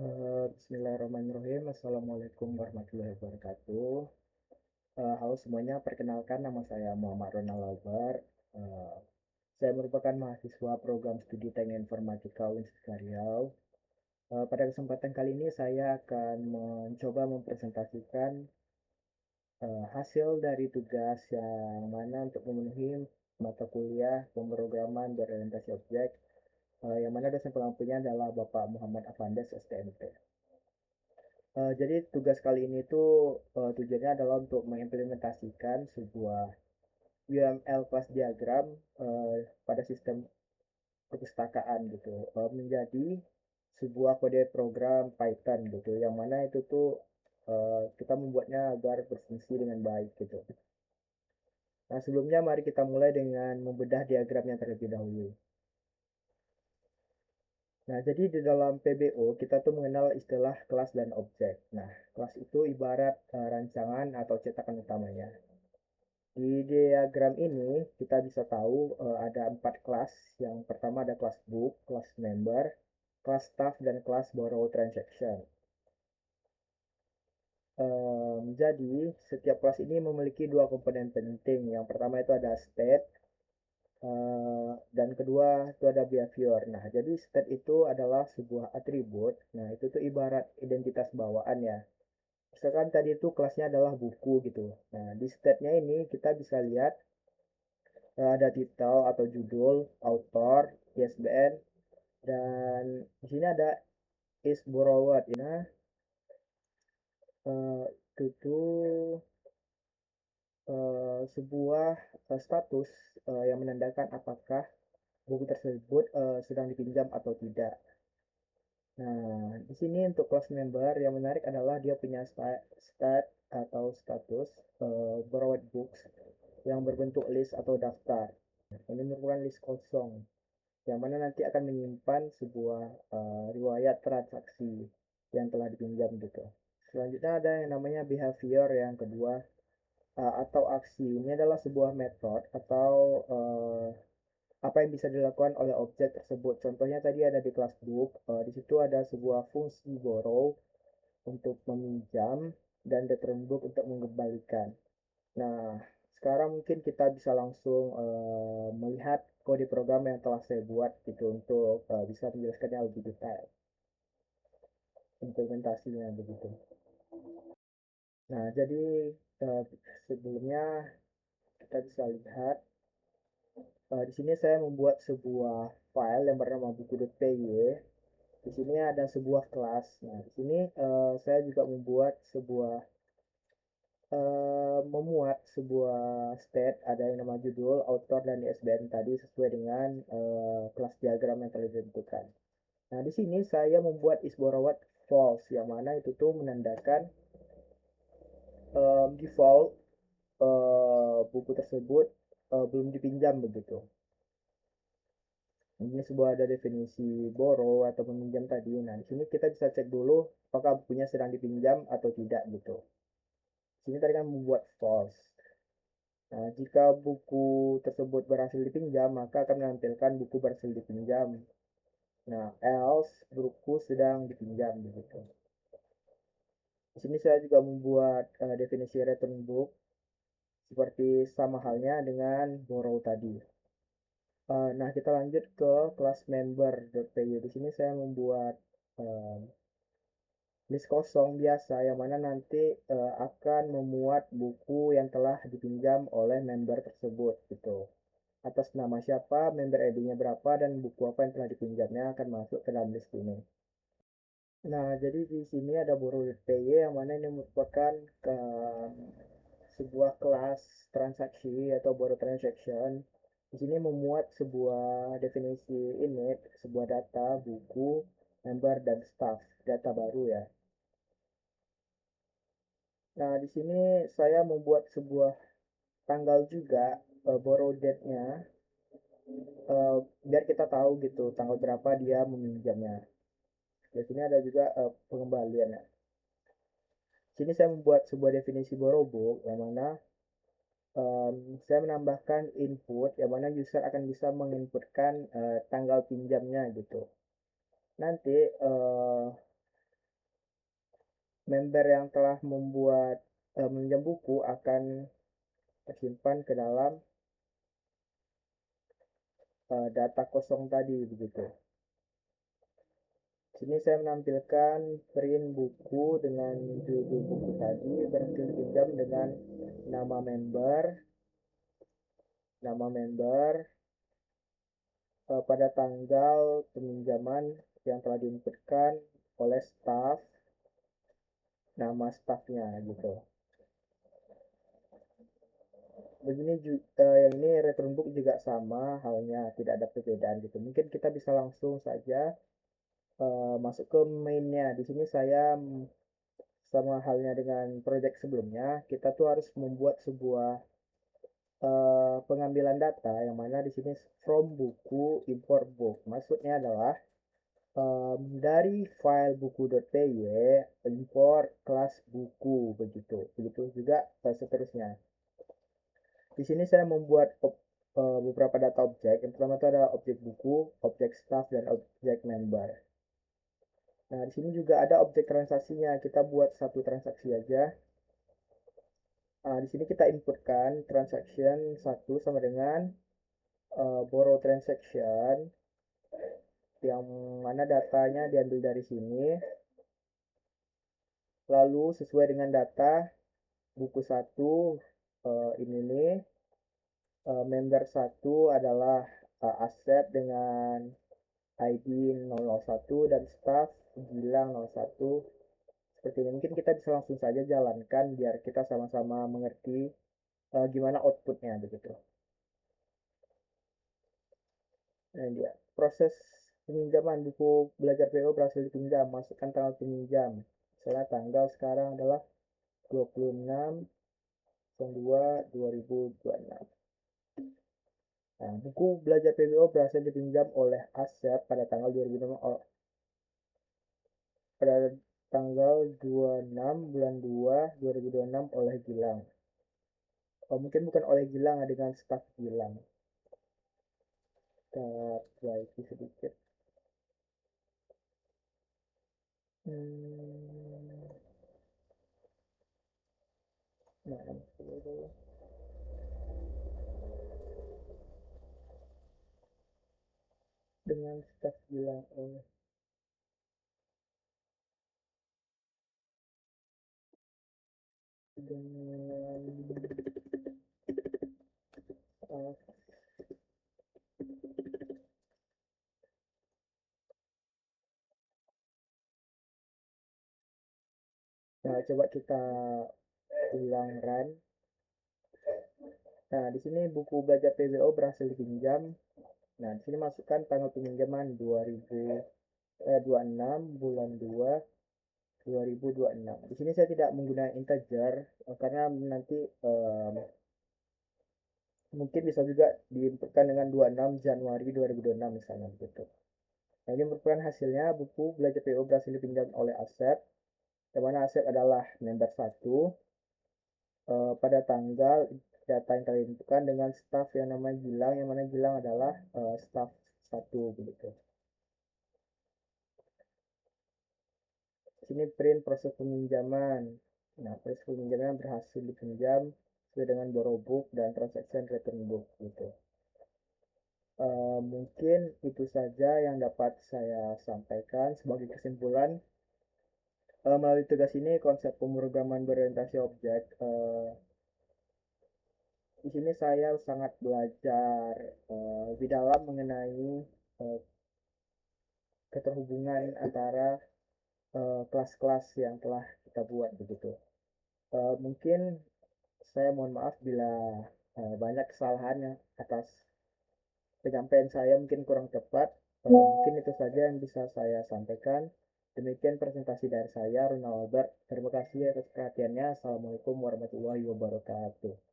Bismillahirrahmanirrahim. Assalamualaikum warahmatullahi wabarakatuh. Halo semuanya, perkenalkan nama saya Muhammad Ronald Albar. Eh, saya merupakan mahasiswa program studi Teknik Informatika Universitas Riau. Pada kesempatan kali ini saya akan mencoba mempresentasikan hasil dari tugas yang mana untuk memenuhi mata kuliah pemrograman berorientasi objek, yang mana dosen pengampunya adalah Bapak Muhammad Afandes STMP. Jadi tugas kali ini tuh tujuannya adalah untuk mengimplementasikan sebuah UML class diagram pada sistem perpustakaan gitu, menjadi sebuah kode program Python gitu, yang mana itu tuh kita membuatnya agar berfungsi dengan baik gitu. Nah, sebelumnya mari kita mulai dengan membedah diagramnya terlebih dahulu. Nah, jadi di dalam PBO kita tuh mengenal istilah kelas dan objek. Nah, kelas itu ibarat rancangan atau cetakan utamanya. Di diagram ini kita bisa tahu ada 4 kelas. Yang pertama ada kelas book, kelas member, kelas staff, dan kelas borrow transaction. Jadi setiap kelas ini memiliki dua komponen penting. Yang pertama itu ada state, dan kedua itu ada behavior. Nah, jadi state itu adalah sebuah atribut. Nah, itu tuh ibarat identitas bawaan ya. Misalkan tadi itu kelasnya adalah buku gitu. Nah, di state-nya ini kita bisa lihat ada titel atau judul, author, ISBN, dan di sini ada is borrowed. Nah, itu tuh sebuah status yang menandakan apakah buku tersebut sedang dipinjam atau tidak. Nah, di sini untuk kelas member yang menarik adalah dia punya stat atau status borrowed books yang berbentuk list atau daftar. Ini merupakan list kosong yang mana nanti akan menyimpan sebuah riwayat transaksi yang telah dipinjam gitu. Selanjutnya ada yang namanya behavior yang kedua, atau aksi. Ini adalah sebuah metode atau apa yang bisa dilakukan oleh objek tersebut. Contohnya tadi ada di kelas book, di situ ada sebuah fungsi borrow untuk meminjam dan return book untuk mengembalikan. Nah, sekarang mungkin kita bisa langsung melihat kode program yang telah saya buat gitu untuk bisa menjelaskannya lebih detail implementasinya begitu. Nah, jadi uh, sebelumnya kita bisa lihat di sini saya membuat sebuah file yang bernama buku.py. Di sini ada sebuah kelas. Nah, di sini saya juga memuat sebuah state, ada yang nama judul, author, dan ISBN tadi sesuai dengan kelas diagram yang telah ditentukan. Nah, di sini saya membuat is borrowed false, yang mana itu tuh menandakan default buku tersebut belum dipinjam begitu. Ini sebuah ada definisi borrow atau meminjam tadi. Nah, di sini kita bisa cek dulu apakah bukunya sedang dipinjam atau tidak gitu. Di sini tadi kan membuat false. Nah, jika buku tersebut berhasil dipinjam, maka akan menampilkan buku berhasil dipinjam. Nah, else buku sedang dipinjam begitu. Di sini saya juga membuat definisi return book seperti sama halnya dengan borrow tadi. Nah, kita lanjut ke kelas member.py. Di sini saya membuat uh, list kosong biasa yang mana nanti akan memuat buku yang telah dipinjam oleh member tersebut gitu. Atas nama siapa, member ID-nya berapa, dan buku apa yang telah dipinjamnya akan masuk ke dalam list ini. Nah, jadi di sini ada borrow.py yang mana ini merupakan sebuah kelas transaksi atau borrow transaction. Di sini memuat sebuah definisi init, sebuah data, buku, member, dan staff, data baru ya. Nah, di sini saya membuat sebuah tanggal juga, borrow date-nya, biar kita tahu gitu tanggal berapa dia meminjamnya. Di sini ada juga pengembalian ya. Di sini saya membuat sebuah definisi borrow book yang mana saya menambahkan input yang mana user akan bisa menginputkan tanggal pinjamnya gitu. Nanti member yang telah meminjam buku akan tersimpan ke dalam data kosong tadi begitu. Sini saya menampilkan print buku dengan judul buku tadi berhasil dipinjam dengan nama member, pada tanggal peminjaman yang telah diinputkan oleh staff, nama staffnya gitu. Begini yang ini return book juga sama halnya, tidak ada perbedaan gitu. Mungkin kita bisa langsung saja masuk ke mainnya. Di sini saya sama halnya dengan project sebelumnya, kita tuh harus membuat sebuah pengambilan data yang mana di sini from buku import book. Maksudnya adalah dari file buku.py import kelas buku begitu. Begitu juga seterusnya. Di sini saya membuat beberapa data objek. Yang pertama itu ada objek buku, objek staff, dan objek member. Nah, di sini juga ada objek transaksinya. Kita buat satu transaksi aja. Nah, di sini kita inputkan transaction 1 sama dengan borrow transaction yang mana datanya diambil dari sini. Lalu sesuai dengan data buku 1 ini nih member 1 adalah aset dengan ID 001 dan staff Gilang 01 seperti ini. Mungkin kita bisa langsung saja jalankan biar kita sama-sama mengerti gimana outputnya begitu. Nah, dia proses peminjaman buku belajar PO berhasil dipinjam, masukkan tanggal peminjam. Misalnya tanggal sekarang adalah 26/02/2026. Nah, buku belajar PBO berhasil dipinjam oleh Asep pada tanggal 2006 pada tanggal 26 bulan 2 2026 oleh Gilang. Mungkin bukan oleh Gilang, dengan staf Gilang. Kita perbaiki sedikit. Nah, dengan staf Gilang oleh dengan nah, coba kita ulang run. Nah, di sini buku belajar PBO berhasil dipinjam. Nah, di sini masukkan tanggal peminjaman 26 bulan 2 2026. Di sini saya tidak menggunakan integer karena nanti mungkin bisa juga diinputkan dengan 26 Januari 2026 misalnya begitu. Nah, ini merupakan hasilnya buku belajar PO berhasil dipinjam oleh Asep, yang mana Asep adalah member 1 pada tanggal data yang telah ditentukan dengan staff yang namanya Gilang, yang mana Gilang adalah staff 1 begitu. Sini print proses peminjaman. Nah, proses peminjaman berhasil dipinjam sesuai dengan borrow book dan transaction return book gitu. Mungkin itu saja yang dapat saya sampaikan sebagai kesimpulan. Melalui tugas ini konsep pemrograman berorientasi objek di sini saya sangat belajar lebih dalam mengenai keterhubungan antara kelas-kelas yang telah kita buat begitu. Mungkin saya mohon maaf bila banyak kesalahan atas penyampaian saya mungkin kurang tepat. Mungkin itu saja yang bisa saya sampaikan. Demikian presentasi dari saya, Ronald Albert. Terima kasih atas perhatiannya. Assalamualaikum warahmatullahi wabarakatuh.